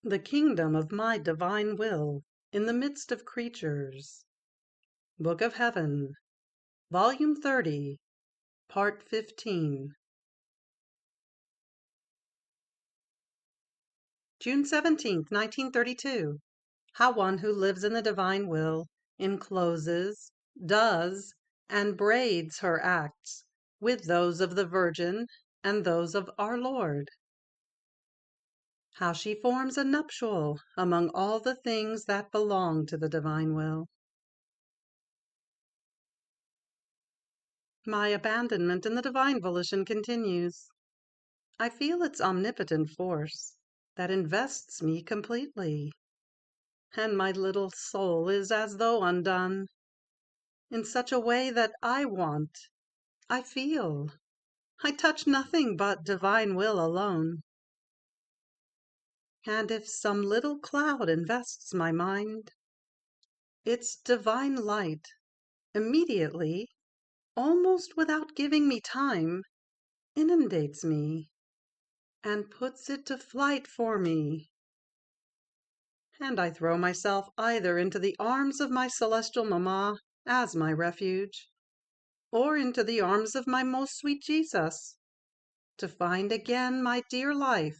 The kingdom of my divine will in the midst of creatures. Book of Heaven, Volume 30, Part 15. June 17th, 1932. How one who lives in the divine will encloses, does, and braids her acts with those of the Virgin and those of our Lord. How she forms a nuptial among all the things that belong to the divine will. My abandonment in the divine volition continues. I feel its omnipotent force that invests me completely, and my little soul is as though undone, in such a way that I feel, I touch nothing but divine will alone. And if some little cloud invests my mind, its divine light immediately, almost without giving me time, inundates me and puts it to flight for me. And I throw myself either into the arms of my celestial mamma as my refuge, or into the arms of my most sweet Jesus, to find again my dear life.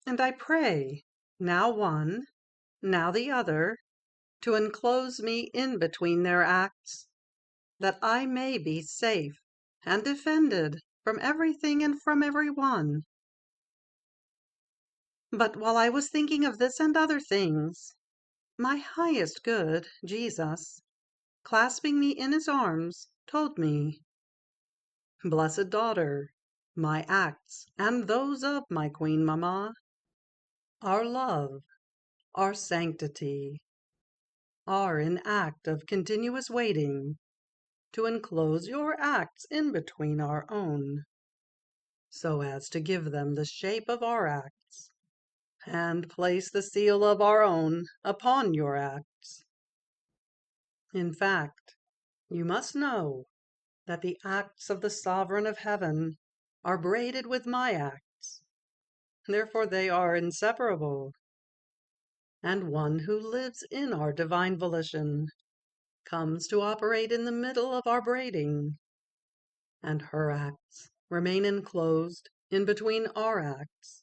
And I pray, now one, now the other, to enclose me in between their acts, that I may be safe and defended from everything and from every one. But while I was thinking of this and other things, my highest good, Jesus, clasping me in his arms, told me, "Blessed daughter, my acts, and those of my Queen Mamma, our love, our sanctity, are in act of continuous waiting to enclose your acts in between our own, so as to give them the shape of our acts, and place the seal of our own upon your acts. In fact, you must know that the acts of the Sovereign of Heaven are braided with my acts. Therefore they are inseparable. And one who lives in our divine volition comes to operate in the middle of our braiding, and her acts remain enclosed in between our acts,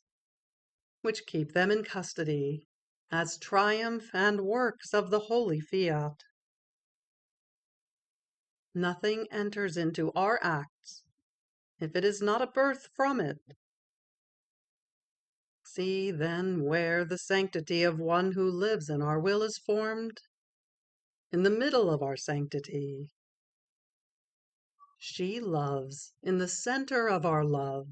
which keep them in custody as triumph and works of the holy Fiat. Nothing enters into our acts if it is not a birth from it. See, then, where the sanctity of one who lives in our will is formed. In the middle of our sanctity. She loves in the center of our love,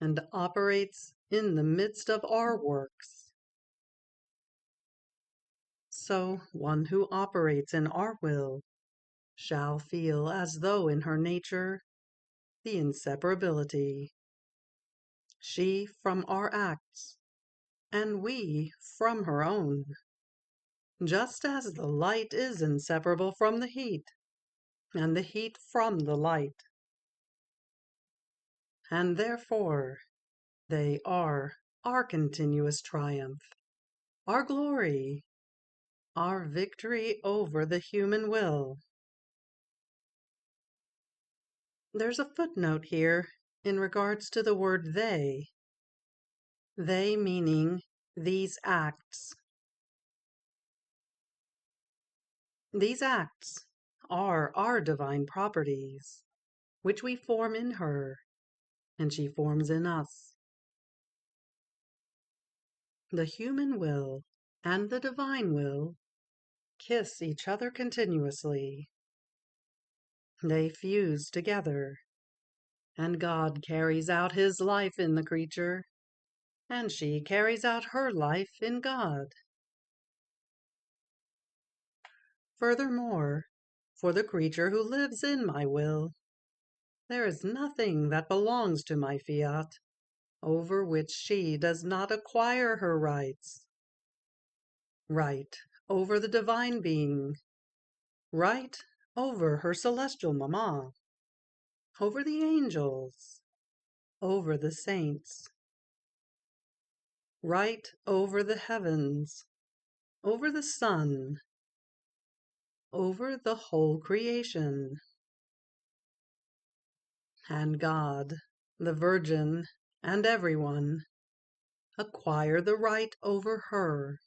and operates in the midst of our works. So one who operates in our will shall feel as though in her nature the inseparability. She from our acts, and we from her own, just as the light is inseparable from the heat, and the heat from the light. And therefore they are our continuous triumph, our glory, our victory over the human will. There's a footnote here in regards to the word they. They meaning these acts. These acts are our divine properties, which we form in her, and she forms in us. The human will and the divine will kiss each other continuously. They fuse together, and God carries out his life in the creature, and she carries out her life in God. Furthermore, for the creature who lives in my will, there is nothing that belongs to my Fiat over which she does not acquire her rights. Right over the divine being, right over her celestial mamma, over the angels, over the saints. right over the heavens, over the sun, over the whole creation. And God, the Virgin, and everyone acquire the right over her.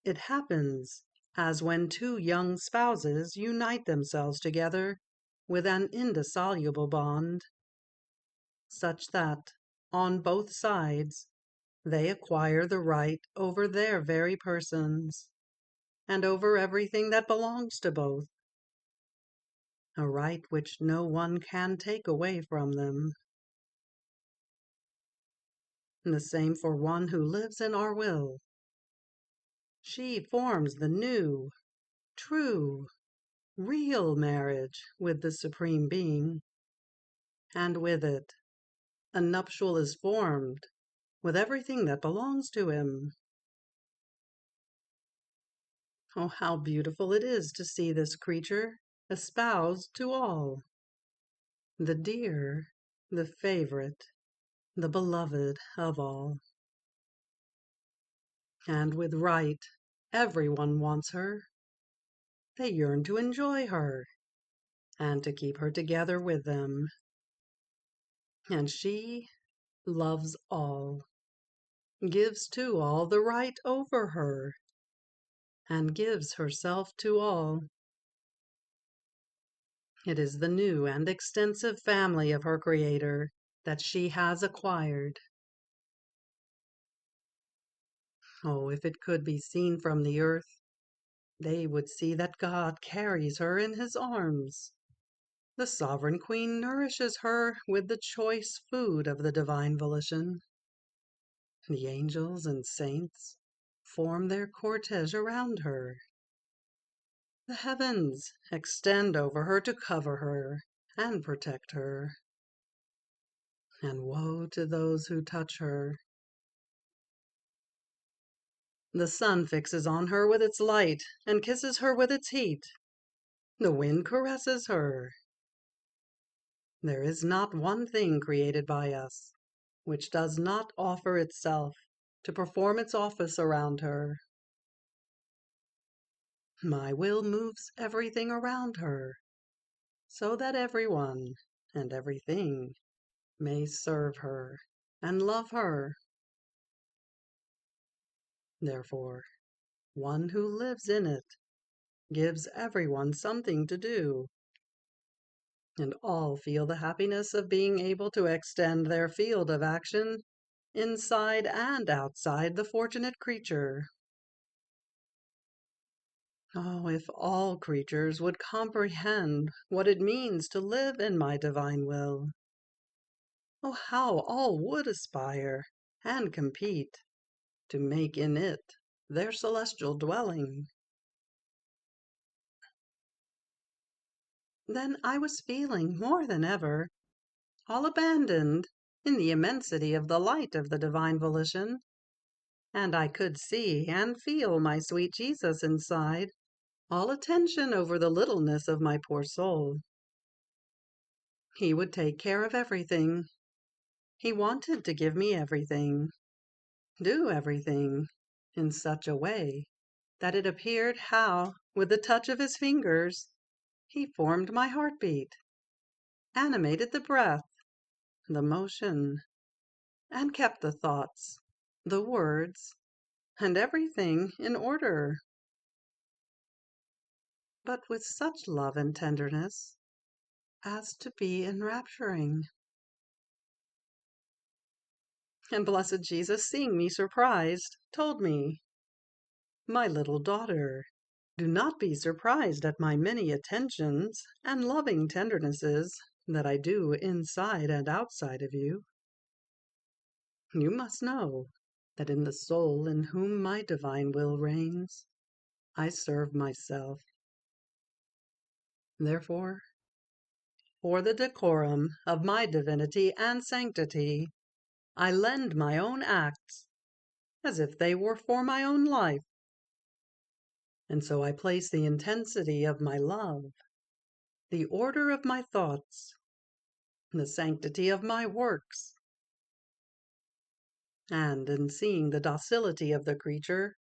It happens as when two young spouses unite themselves together with an indissoluble bond, such that, on both sides, they acquire the right over their very persons, and over everything that belongs to both, a right which no one can take away from them. The same for one who lives in our will. She forms the new, true, real marriage with the Supreme Being, and with it, a nuptial is formed with everything that belongs to him. Oh, how beautiful it is to see this creature espoused to all, the dear, the favorite, the beloved of all. And with right, everyone wants her. They yearn to enjoy her, and to keep her together with them. And she loves all, gives to all the right over her, and gives herself to all. It is the new and extensive family of her Creator that she has acquired. Oh, if it could be seen from the earth, they would see that God carries her in his arms. The sovereign queen nourishes her with the choice food of the divine volition. The angels and saints form their cortege around her. The heavens extend over her to cover her and protect her. And woe to those who touch her. The sun fixes on her with its light and kisses her with its heat. The wind caresses her. There is not one thing created by us which does not offer itself to perform its office around her. My will moves everything around her, so that everyone and everything may serve her and love her. Therefore, one who lives in it gives everyone something to do, and all feel the happiness of being able to extend their field of action inside and outside the fortunate creature. Oh, if all creatures would comprehend what it means to live in my divine will! Oh, how all would aspire and compete to make in it their celestial dwelling! Then I was feeling more than ever, all abandoned in the immensity of the light of the divine volition, and I could see and feel my sweet Jesus inside, all attention over the littleness of my poor soul. He would take care of everything. He wanted to give me everything, do everything, in such a way that it appeared how, with the touch of his fingers, he formed my heartbeat, animated the breath, the motion, and kept the thoughts, the words, and everything in order, but with such love and tenderness as to be enrapturing. And blessed Jesus, seeing me surprised, told me, "My little daughter, do not be surprised at my many attentions and loving tendernesses that I do inside and outside of you. You must know that in the soul in whom my divine will reigns, I serve myself. Therefore, for the decorum of my divinity and sanctity, I lend my own acts as if they were for my own life. And so I place the intensity of my love, the order of my thoughts, the sanctity of my works, and in seeing the docility of the creature,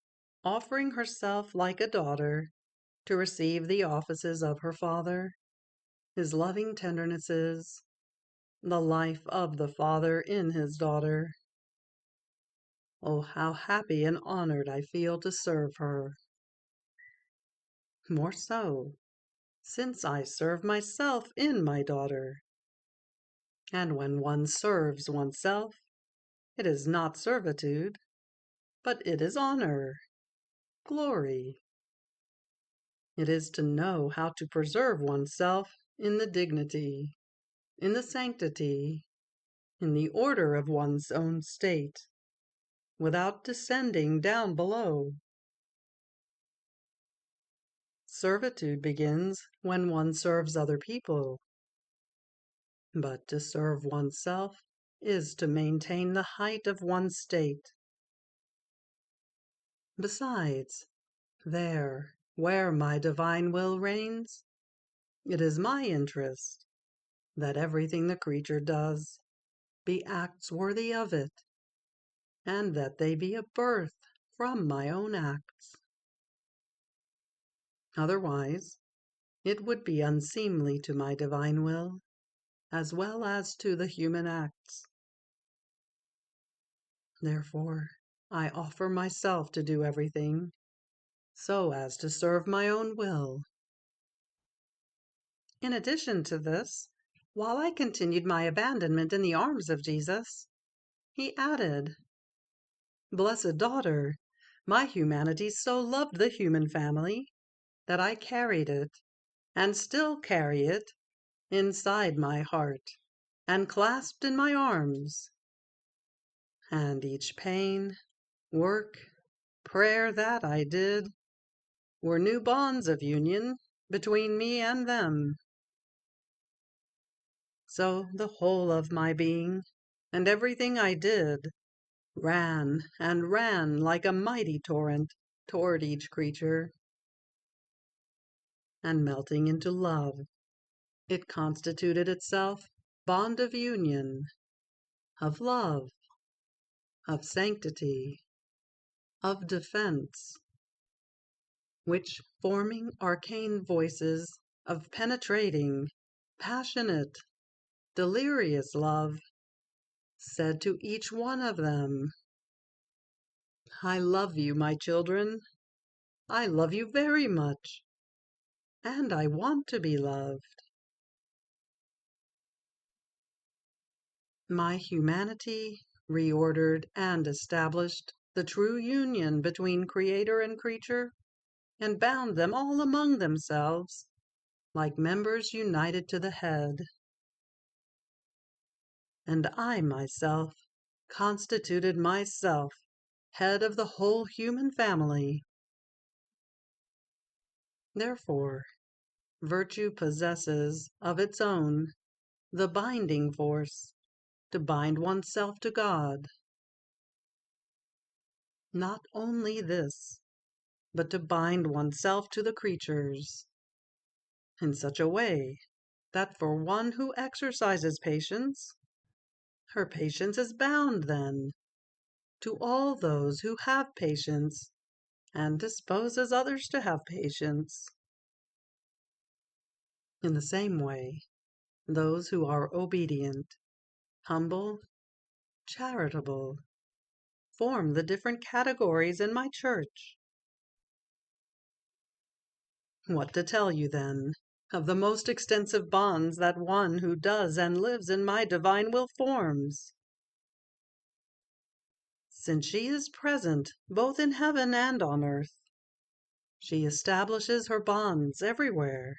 offering herself like a daughter to receive the offices of her father, his loving tendernesses, the life of the father in his daughter. Oh, how happy and honored I feel to serve her! More so, since I serve myself in my daughter. And when one serves oneself, it is not servitude, but it is honor, glory. It is to know how to preserve oneself in the dignity, in the sanctity, in the order of one's own state, without descending down below. Servitude begins when one serves other people, but to serve oneself is to maintain the height of one's state. Besides, there, where my divine will reigns, it is my interest that everything the creature does be acts worthy of it, and that they be a birth from my own acts. Otherwise, it would be unseemly to my divine will, as well as to the human acts. Therefore, I offer myself to do everything, so as to serve my own will. In addition to this, while I continued my abandonment in the arms of Jesus, he added, "Blessed daughter, my humanity so loved the human family that I carried it, and still carry it, inside my heart, and clasped in my arms. And each pain, work, prayer that I did, were new bonds of union between me and them. So the whole of my being, and everything I did, ran and ran like a mighty torrent toward each creature, and melting into love, it constituted itself bond of union, of love, of sanctity, of defense, which, forming arcane voices of penetrating, passionate, delirious love, said to each one of them, 'I love you, my children. I love you very much, and I want to be loved.' My humanity reordered and established the true union between Creator and creature, and bound them all among themselves, like members united to the head. And I myself constituted myself head of the whole human family. Therefore, virtue possesses of its own the binding force to bind oneself to God. Not only this, but to bind oneself to the creatures, in such a way that for one who exercises patience, her patience is bound then to all those who have patience, and disposes others to have patience. In the same way, those who are obedient, humble, charitable, form the different categories in my church. What to tell you, then, of the most extensive bonds that one who does and lives in my divine will forms? Since she is present both in heaven and on earth, she establishes her bonds everywhere.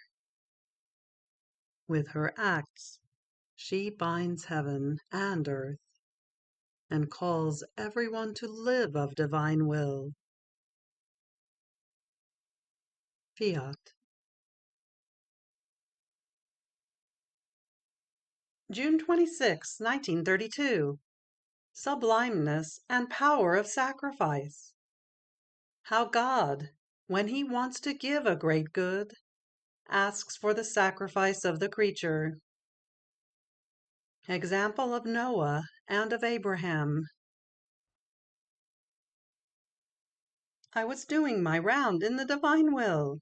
With her acts, she binds heaven and earth, and calls everyone to live of divine will. Fiat. June 26, 1932. Sublimeness and power of sacrifice. How God, when he wants to give a great good, asks for the sacrifice of the creature. Example of Noah and of Abraham. I was doing my round in the divine will,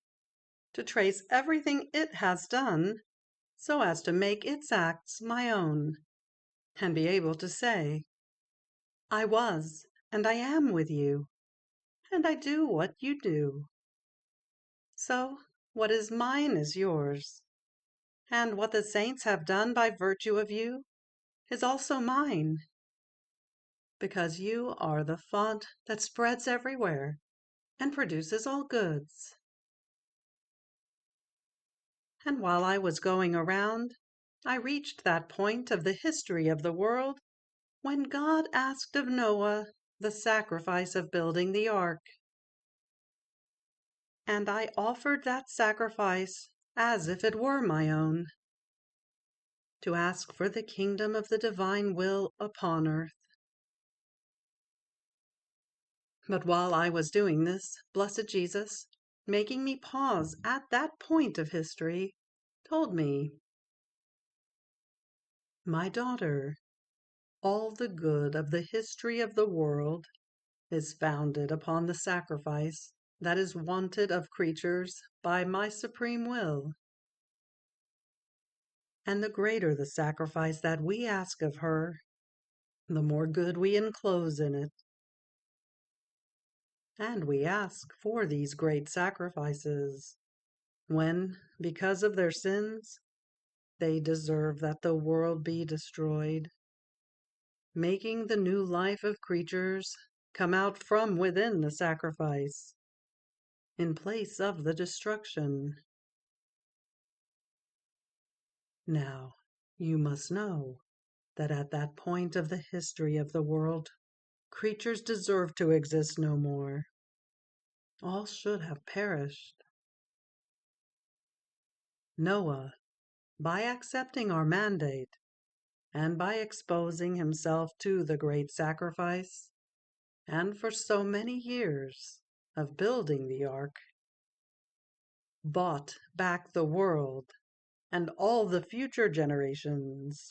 to trace everything it has done, so as to make its acts my own, and be able to say, I was, and I am with you, and I do what you do. So what is mine is yours, and what the saints have done by virtue of you is also mine, because you are the font that spreads everywhere and produces all goods. And while I was going around, I reached that point of the history of the world when God asked of Noah the sacrifice of building the ark. And I offered that sacrifice as if it were my own, to ask for the kingdom of the divine will upon earth. But while I was doing this, blessed Jesus, making me pause at that point of history, told me, my daughter, all the good of the history of the world is founded upon the sacrifice that is wanted of creatures by my supreme will. And the greater the sacrifice that we ask of her, the more good we enclose in it. And we ask for these great sacrifices, when, because of their sins, they deserve that the world be destroyed, making the new life of creatures come out from within the sacrifice, in place of the destruction. Now, you must know that at that point of the history of the world, creatures deserve to exist no more. All should have perished. Noah, by accepting our mandate, and by exposing himself to the great sacrifice, and for so many years of building the ark, bought back the world and all the future generations.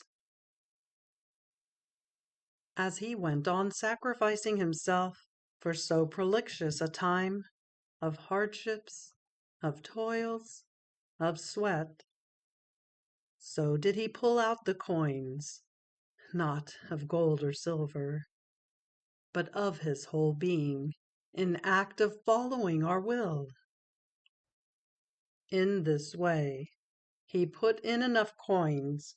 As he went on sacrificing himself for so prolixious a time of hardships, of toils, of sweat, so did he pull out the coins, not of gold or silver, but of his whole being, in act of following our will. In this way, he put in enough coins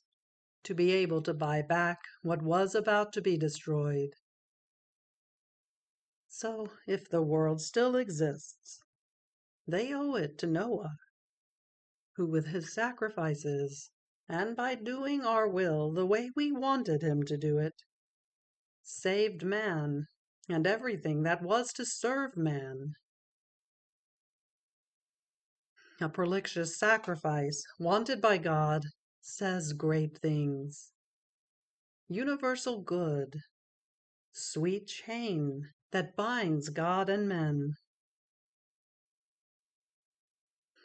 to be able to buy back what was about to be destroyed. So, if the world still exists, they owe it to Noah, who with his sacrifices, and by doing our will the way we wanted him to do it, saved man and everything that was to serve man. A prolixious sacrifice wanted by God says great things. Universal good, sweet chain that binds God and men.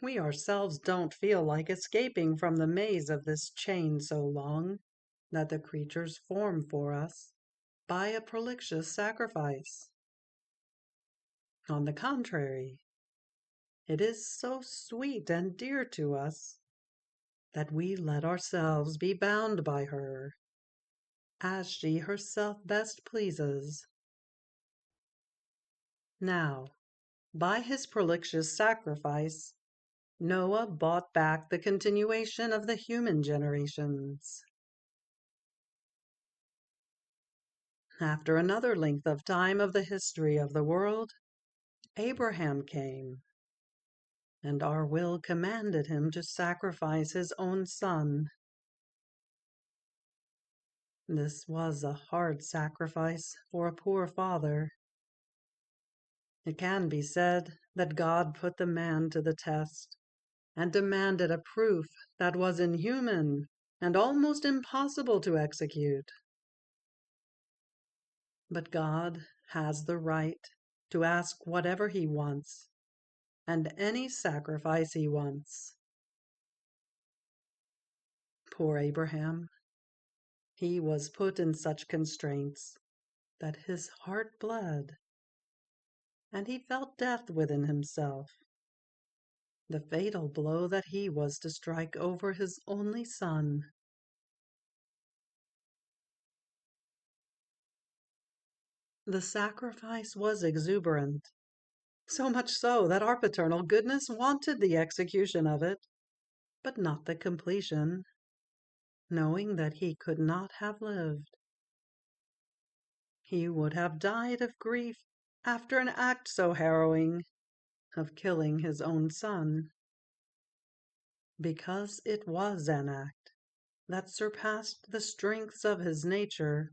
We ourselves don't feel like escaping from the maze of this chain so long that the creatures form for us by a prolixious sacrifice. On the contrary, it is so sweet and dear to us that we let ourselves be bound by her, as she herself best pleases. Now, by his prolixious sacrifice, Noah bought back the continuation of the human generations. After another length of time of the history of the world, Abraham came, and our will commanded him to sacrifice his own son. This was a hard sacrifice for a poor father. It can be said that God put the man to the test, and demanded a proof that was inhuman and almost impossible to execute. But God has the right to ask whatever he wants, and any sacrifice he wants. Poor Abraham! He was put in such constraints that his heart bled. and he felt death within himself, the fatal blow that he was to strike over his only son. The sacrifice was exuberant, so much so that our paternal goodness wanted the execution of it, but not the completion, knowing that he could not have lived. He would have died of grief after an act so harrowing, of killing his own son, because it was an act that surpassed the strengths of his nature.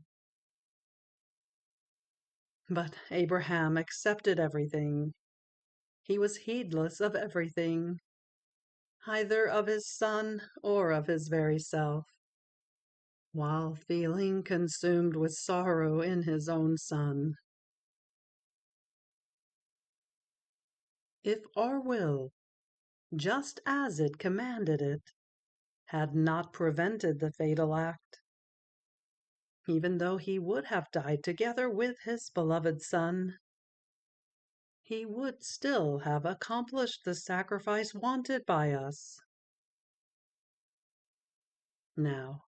But Abraham accepted everything. He was heedless of everything, either of his son or of his very self, while feeling consumed with sorrow in his own son. If our will, just as it commanded it, had not prevented the fatal act, even though he would have died together with his beloved son, he would still have accomplished the sacrifice wanted by us. Now,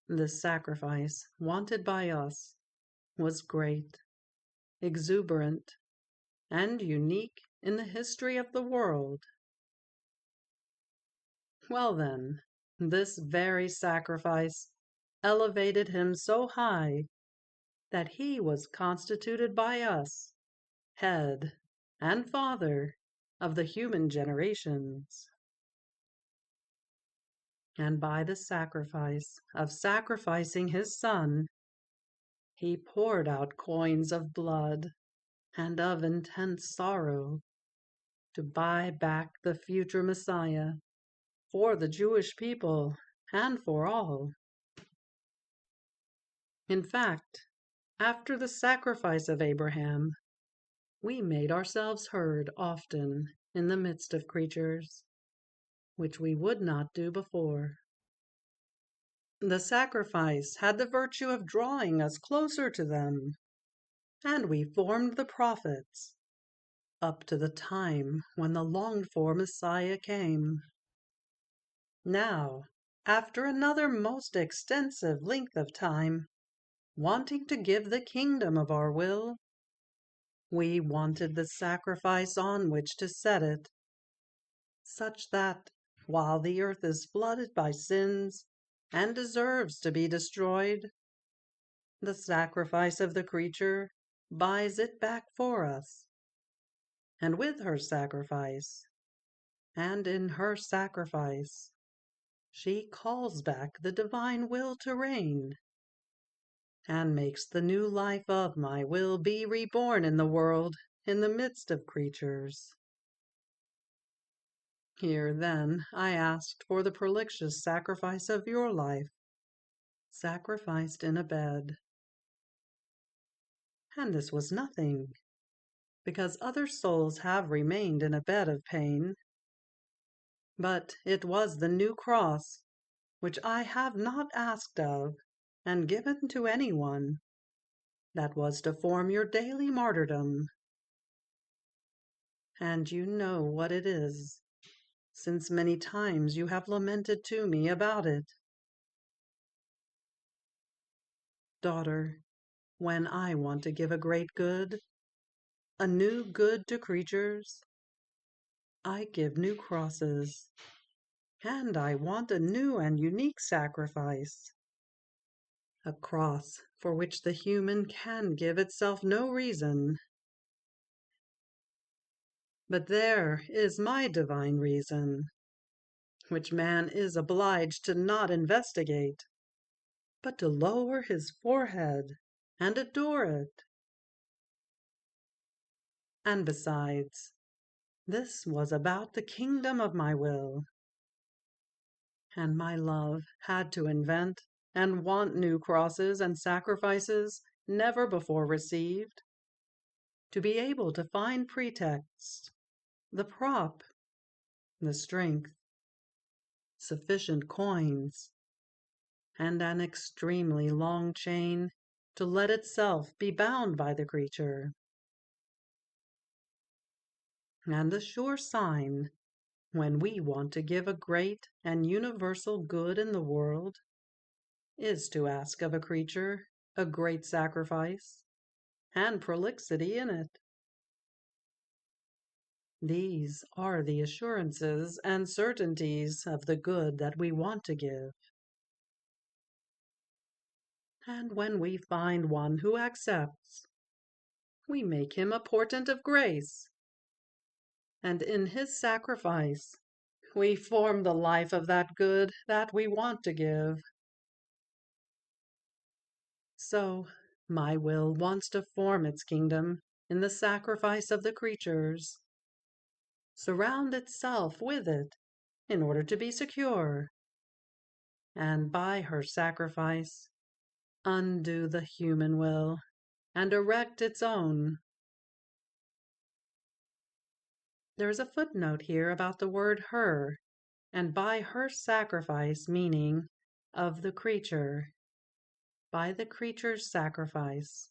the sacrifice wanted by us was great, exuberant, and unique in the history of the world. Well then, this very sacrifice elevated him so high that he was constituted by us head and father of the human generations. And by the sacrifice of sacrificing his son, he poured out coins of blood and of intense sorrow to buy back the future Messiah for the Jewish people and for all. In fact, after the sacrifice of Abraham, we made ourselves heard often in the midst of creatures, which we would not do before. The sacrifice had the virtue of drawing us closer to them, and we formed the prophets up to the time when the longed-for Messiah came. Now, after another most extensive length of time, wanting to give the kingdom of our will, we wanted the sacrifice on which to set it, such that, while the earth is flooded by sins and deserves to be destroyed, the sacrifice of the creature buys it back for us. And with her sacrifice, and in her sacrifice, she calls back the divine will to reign, and makes the new life of my will be reborn in the world in the midst of creatures. Here, then, I asked for the prolixious sacrifice of your life, sacrificed in a bed. And this was nothing, because other souls have remained in a bed of pain. But it was the new cross, which I have not asked of and given to any one, that was to form your daily martyrdom. And you know what it is, since many times you have lamented to me about it. Daughter, when I want to give a great good, a new good to creatures, I give new crosses, and I want a new and unique sacrifice, a cross for which the human can give itself no reason. But there is my divine reason, which man is obliged to not investigate, but to lower his forehead and adore it. And besides, this was about the kingdom of my will, and my love had to invent and want new crosses and sacrifices never before received, to be able to find pretexts, the prop, the strength, sufficient coins, and an extremely long chain to let itself be bound by the creature. and a sure sign when we want to give a great and universal good in the world is to ask of a creature a great sacrifice and prolixity in it. These are the assurances and certainties of the good that we want to give. And when we find one who accepts, we make him a portent of grace, and in his sacrifice we form the life of that good that we want to give. So, my will wants to form its kingdom in the sacrifice of the creatures, surround itself with it in order to be secure, and by her sacrifice undo the human will and erect its own. There is a footnote here about the word her, and by her sacrifice meaning of the creature. By the creature's sacrifice,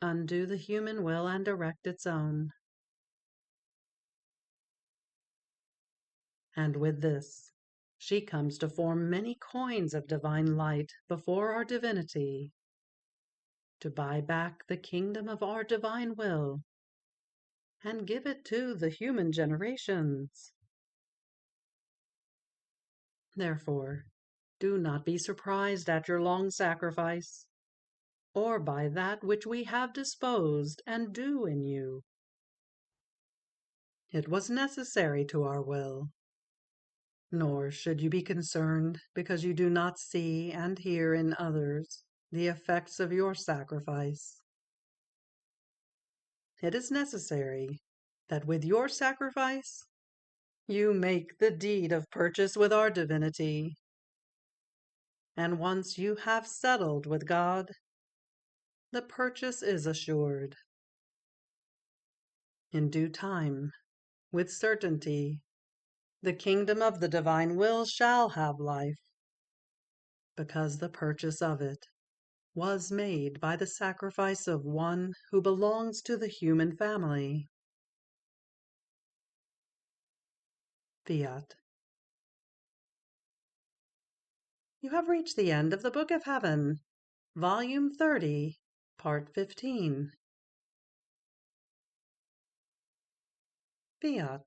undo the human will and erect its own. And with this, she comes to form many coins of divine light before our divinity, to buy back the kingdom of our divine will, and give it to the human generations. Therefore, do not be surprised at your long sacrifice, or by that which we have disposed and do in you. It was necessary to our will. Nor should you be concerned because you do not see and hear in others the effects of your sacrifice. It is necessary that with your sacrifice you make the deed of purchase with our divinity. And once you have settled with God, the purchase is assured. In due time, with certainty, the kingdom of the divine will shall have life, because the purchase of it was made by the sacrifice of one who belongs to the human family. Fiat. You have reached the end of the Book of Heaven, Volume 30, Part 15. Fiat.